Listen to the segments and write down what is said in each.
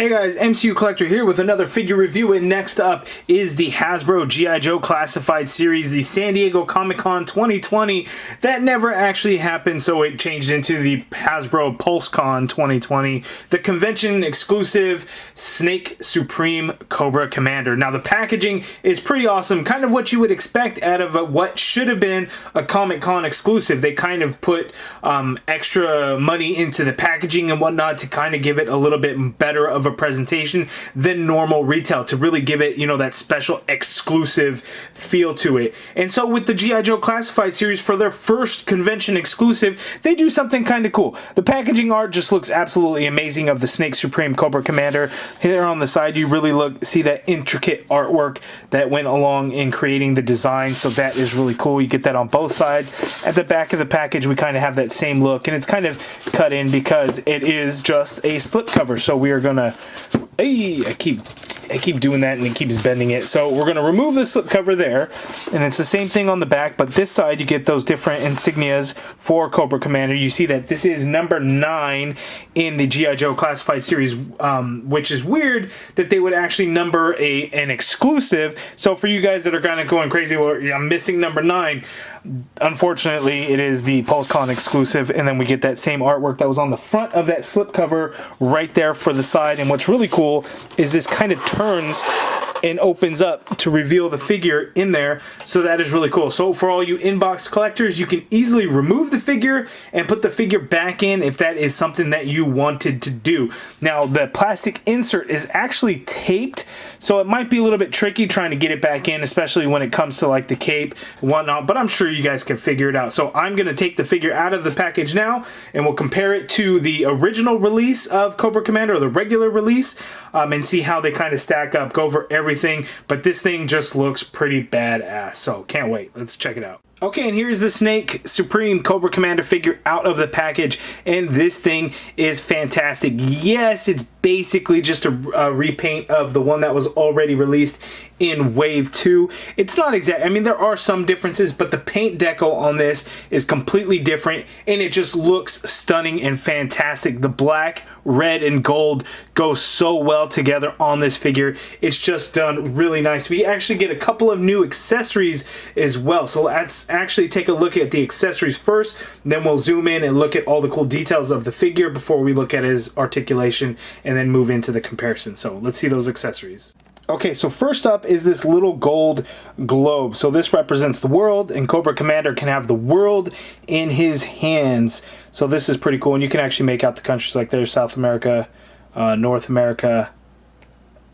Hey guys, MCU Collector here with another figure review, and next up is the Hasbro G.I. Joe Classified Series, the San Diego Comic-Con 2020. That never actually happened, so it changed into the Hasbro PulseCon 2020, the convention exclusive Snake Supreme Cobra Commander. Now the packaging is pretty awesome, kind of what you would expect out of what should have been a Comic-Con exclusive. They kind of put extra money into the packaging and whatnot to kind of give it a little bit better of a presentation than normal retail, to really give it, you know, that special exclusive feel to it. And so with the G.I. Joe Classified Series, for their first convention exclusive, they do something kind of cool. The packaging art just looks absolutely amazing of the Snake Supreme Cobra Commander. Here on the side, you really see that intricate artwork that went along in creating the design, so that is really cool. You get that on both sides. At the back of the package, we kind of have that same look, and it's kind of cut in because it is just a slipcover. So we are gonna, hey, I keep doing that and it keeps bending it. So we're gonna remove the slipcover there, and it's the same thing on the back, but this side you get those different insignias for Cobra Commander. You see that this is number 9 in the G.I. Joe Classified Series, which is weird that they would actually number an exclusive. So for you guys that are kind of going crazy, well, I'm missing number 9. Unfortunately, it is the PulseCon exclusive, and then we get that same artwork that was on the front of that slipcover right there for the side. And what's really cool is this kind of turns and opens up to reveal the figure in there, so that is really cool. So for all you inbox collectors, you can easily remove the figure and put the figure back in if that is something that you wanted to do. Now the plastic insert is actually taped, so it might be a little bit tricky trying to get it back in, especially when it comes to like the cape and whatnot, but I'm sure you guys can figure it out. So I'm gonna take the figure out of the package now, and we'll compare it to the original release of Cobra Commander, or the regular release, and see how they kind of stack up, go over everything. But this thing just looks pretty badass, so can't wait. Let's check it out. Okay, and here's the Snake Supreme Cobra Commander figure out of the package, and this thing is fantastic. Yes, it's basically just a repaint of the one that was already released in Wave 2. It's not exact, I mean, there are some differences, but the paint deco on this is completely different, and it just looks stunning and fantastic. The black, red, and gold go so well together on this figure. It's just done really nice. We actually get a couple of new accessories as well, so let's actually take a look at the accessories first, then we'll zoom in and look at all the cool details of the figure before we look at his articulation, and then move into the comparison. So let's see those accessories. Okay, so first up is this little gold globe. So this represents the world, and Cobra Commander can have the world in his hands. So this is pretty cool, and you can actually make out the countries like there's South America, North America,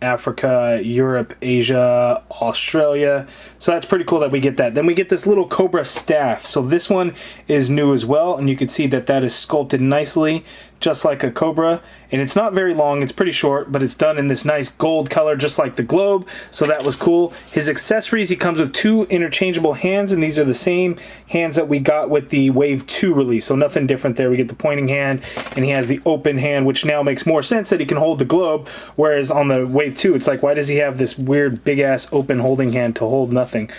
Africa, Europe, Asia, Australia. So that's pretty cool that we get that. Then we get this little Cobra staff. So this one is new as well, and you can see that that is sculpted nicely, just like a Cobra. And it's not very long, it's pretty short, but it's done in this nice gold color, just like the globe. So that was cool. His accessories, he comes with 2 interchangeable hands, and these are the same hands that we got with the Wave 2 release. So nothing different there. We get the pointing hand, and he has the open hand, which now makes more sense that he can hold the globe, whereas on the Wave 2, it's like, why does he have this weird big-ass open holding hand to hold nothing?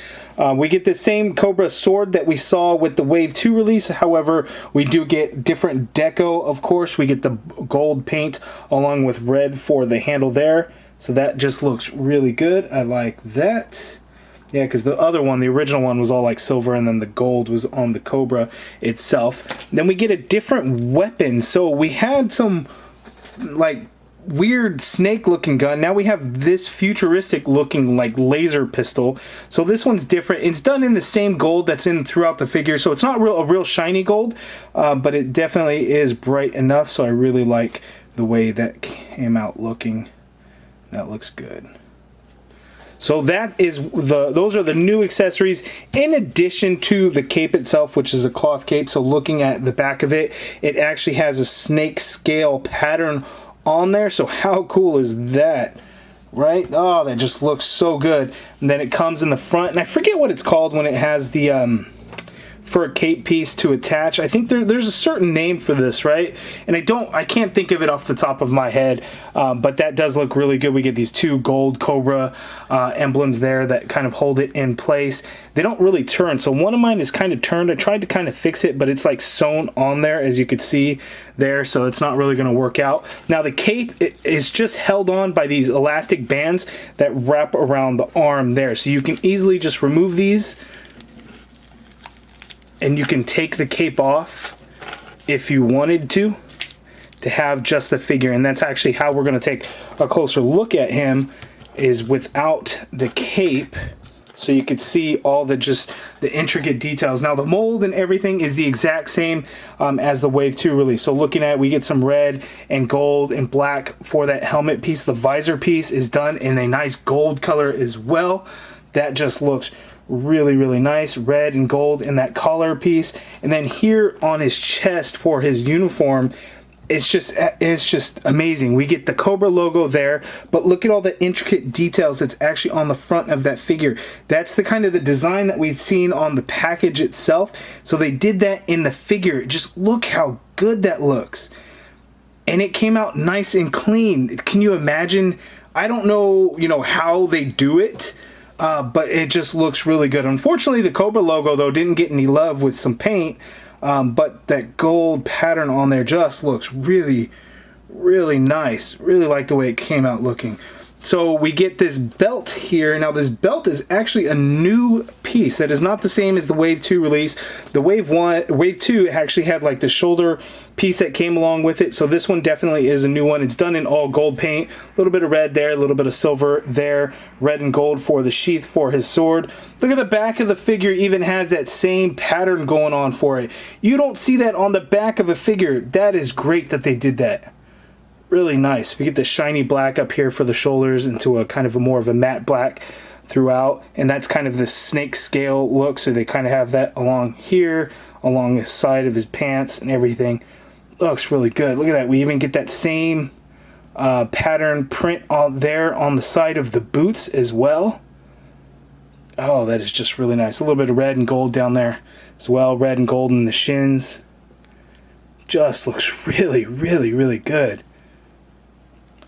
We get the same Cobra sword that we saw with the Wave 2 release. However, we do get different deco, of course. We get the gold paint along with red for the handle there. So that just looks really good. I like that. Yeah, because the other one, the original one, was all like silver, and then the gold was on the Cobra itself. Then we get a different weapon. So we had some like weird snake looking gun. Now we have this futuristic looking like laser pistol. So this one's different. It's done in the same gold that's in throughout the figure, so it's not a real shiny gold, but it definitely is bright enough. So I really like the way that came out looking. That looks good. So that is those are the new accessories, in addition to the cape itself, which is a cloth cape. So looking at the back of it, it actually has a snake scale pattern on there. So how cool is that, right? Oh, that just looks so good. And then it comes in the front, and I forget what it's called when it has the for a cape piece to attach. I think there's a certain name for this, right? And I can't think of it off the top of my head, but that does look really good. We get these two gold Cobra emblems there that kind of hold it in place. They don't really turn, so one of mine is kind of turned. I tried to kind of fix it, but it's like sewn on there, as you could see there, so it's not really going to work out. Now the cape is just held on by these elastic bands that wrap around the arm there, so you can easily just remove these and you can take the cape off if you wanted to have just the figure. And that's actually how we're going to take a closer look at him, is without the cape, so you could see all the intricate details. Now the mold and everything is the exact same as the Wave 2 release. So looking at, we get some red and gold and black for that helmet piece. The visor piece is done in a nice gold color as well. That just looks really, really nice. Red and gold in that collar piece. And then here on his chest for his uniform, it's just amazing. We get the Cobra logo there, but look at all the intricate details that's actually on the front of that figure. That's the kind of the design that we've seen on the package itself. So they did that in the figure. Just look how good that looks. And it came out nice and clean. Can you imagine? I don't know, how they do it, but it just looks really good. Unfortunately, the Cobra logo, though, didn't get any love with some paint. But that gold pattern on there just looks really, really nice. Really like the way it came out looking. So we get this belt here. Now this belt is actually a new piece that is not the same as the Wave 2 release. The Wave 2 actually had like the shoulder piece that came along with it. So this one definitely is a new one. It's done in all gold paint. A little bit of red there, a little bit of silver there. Red and gold for the sheath for his sword. Look at the back of the figure, even has that same pattern going on for it. You don't see that on the back of a figure. That is great that they did that. Really nice. We get the shiny black up here for the shoulders into a kind of more of a matte black throughout, and that's kind of the snake scale look, so they kind of have that along here, along the side of his pants and everything. Looks really good. Look at that. We even get that same pattern print on there on the side of the boots as well. Oh, that is just really nice. A little bit of red and gold down there as well. Red and gold in the shins. Just looks really, really, really good.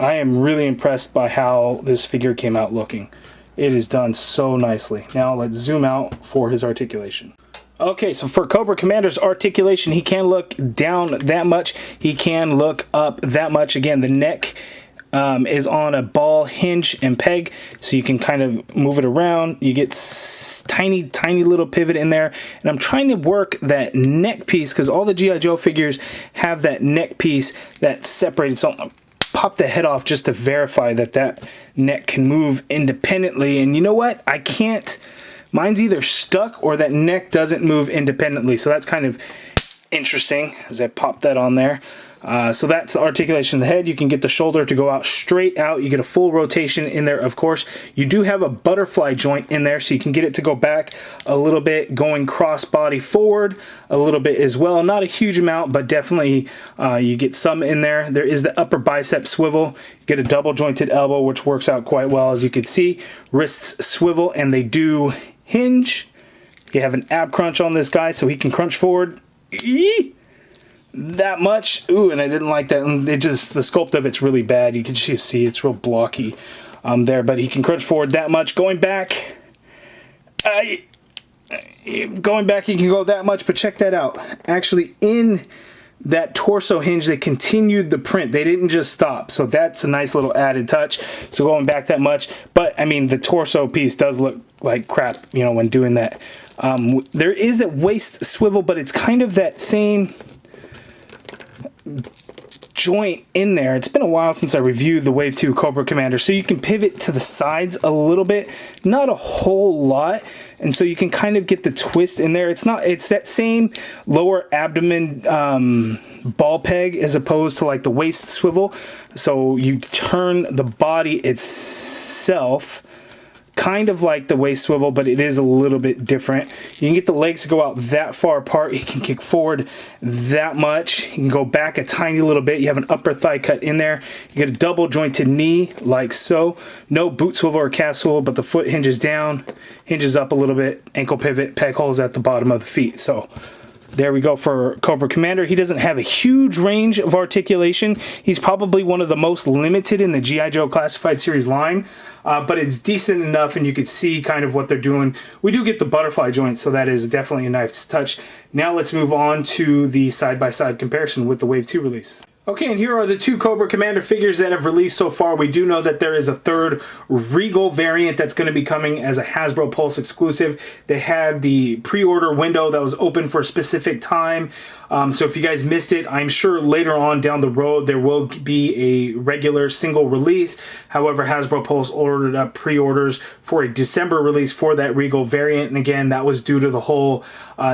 I am really impressed by how this figure came out looking. It is done so nicely. Now let's zoom out for his articulation. Okay, so for Cobra Commander's articulation, he can look down that much. He can look up that much. Again, the neck is on a ball hinge and peg, so you can kind of move it around. You get tiny, tiny little pivot in there. And I'm trying to work that neck piece, because all the G.I. Joe figures have that neck piece that's separated. So pop the head off just to verify that that neck can move independently. And you know what? I can't. Mine's either stuck or that neck doesn't move independently. So that's kind of interesting as I pop that on there. So that's the articulation of the head. You can get the shoulder to go out straight out. You get a full rotation in there, of course. You do have a butterfly joint in there, so you can get it to go back a little bit, going cross body forward a little bit as well. Not a huge amount, but definitely you get some in there. There is the upper bicep swivel. You get a double jointed elbow, which works out quite well, as you can see. Wrists swivel, and they do hinge. You have an ab crunch on this guy, so he can crunch forward. Eee! That much. Ooh, and I didn't like that. And it just, the sculpt of it's really bad. You can just see it's real blocky there, but he can crunch forward that much. Going back, he can go that much, but check that out. Actually, in that torso hinge, they continued the print. They didn't just stop. So that's a nice little added touch. So going back that much, but I mean, the torso piece does look like crap, you know, when doing that. There is that waist swivel, but it's kind of that same joint in there. It's been a while since I reviewed the Wave 2 Cobra Commander, so you can pivot to the sides a little bit, not a whole lot, and so you can kind of get the twist in there. It's that same lower abdomen ball peg as opposed to like the waist swivel, so you turn the body itself kind of like the waist swivel, but it is a little bit different. You can get the legs to go out that far apart. You can kick forward that much. You can go back a tiny little bit. You have an upper thigh cut in there. You get a double jointed knee like so. No boot swivel or calf swivel, but the foot hinges down, hinges up a little bit, ankle pivot, peg holes at the bottom of the feet. So there we go for Cobra Commander. He doesn't have a huge range of articulation. He's probably one of the most limited in the G.I. Joe Classified Series line, but it's decent enough and you can see kind of what they're doing. We do get the butterfly joint, so that is definitely a nice touch. Now let's move on to the side-by-side comparison with the Wave 2 release. Okay, and here are the two Cobra Commander figures that have released so far. We do know that there is a third Regal variant that's going to be coming as a Hasbro Pulse exclusive. They had the pre-order window that was open for a specific time. So if you guys missed it, I'm sure later on down the road there will be a regular single release. However, Hasbro Pulse ordered up pre-orders for a December release for that Regal variant. And again, that was due to the whole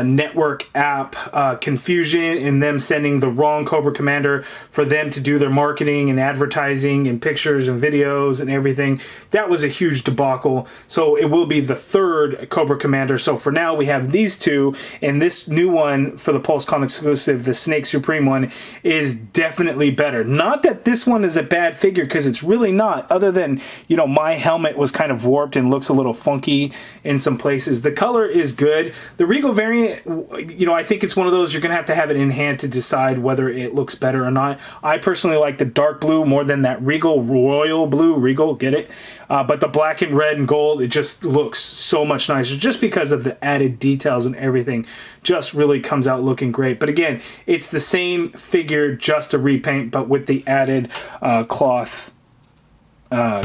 network app confusion and them sending the wrong Cobra Commander for them to do their marketing and advertising and pictures and videos and everything. That was a huge debacle. So it will be the third Cobra Commander. So for now we have these two, and this new one for the PulseCon exclusive, the Snake Supreme one, is definitely better. Not that this one is a bad figure, because it's really not, other than, you know, my helmet was kind of warped and looks a little funky in some places. The color is good. The Regal variant, you know, I think it's one of those you're gonna have to have it in hand to decide whether it looks better or not. I personally like the dark blue more than that Regal royal blue. Regal, get it? But the black and red and gold, it just looks so much nicer just because of the added details and everything. Just really comes out looking great. But again, it's the same figure, just a repaint, but with the added cloth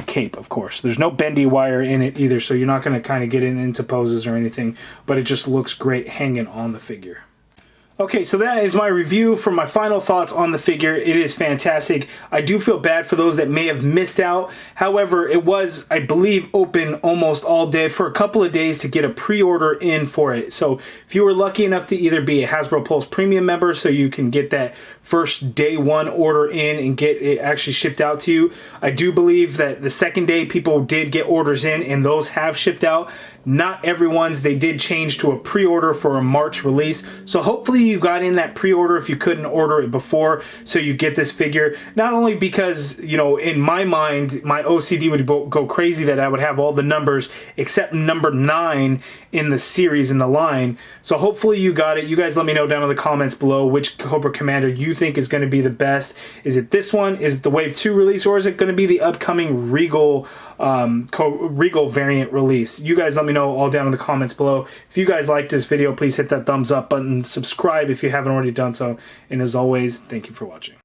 cape, of course. There's no bendy wire in it either, so you're not going to kind of get into poses or anything, but it just looks great hanging on the figure. Okay, so that is my review for my final thoughts on the figure. It is fantastic. I do feel bad for those that may have missed out. However, it was, I believe, open almost all day for a couple of days to get a pre-order in for it. So if you were lucky enough to either be a Hasbro Pulse Premium member, so you can get that first day one order in and get it actually shipped out to you. I do believe that the second day people did get orders in and those have shipped out. Not everyone's. They did change to a pre-order for a March release. So hopefully you got in that pre-order if you couldn't order it before, so you get this figure. Not only because, you know, in my mind, my OCD would go crazy that I would have all the numbers except number 9 in the series, in the line. So hopefully you got it. You guys let me know down in the comments below which Cobra Commander you think is going to be the best. Is it this one? Is it the Wave 2 release? Or is it going to be the upcoming Regal Regal variant release? You guys let me know all down in the comments below. If you guys like this video, please hit that thumbs up button, subscribe if you haven't already done so, and as always, thank you for watching.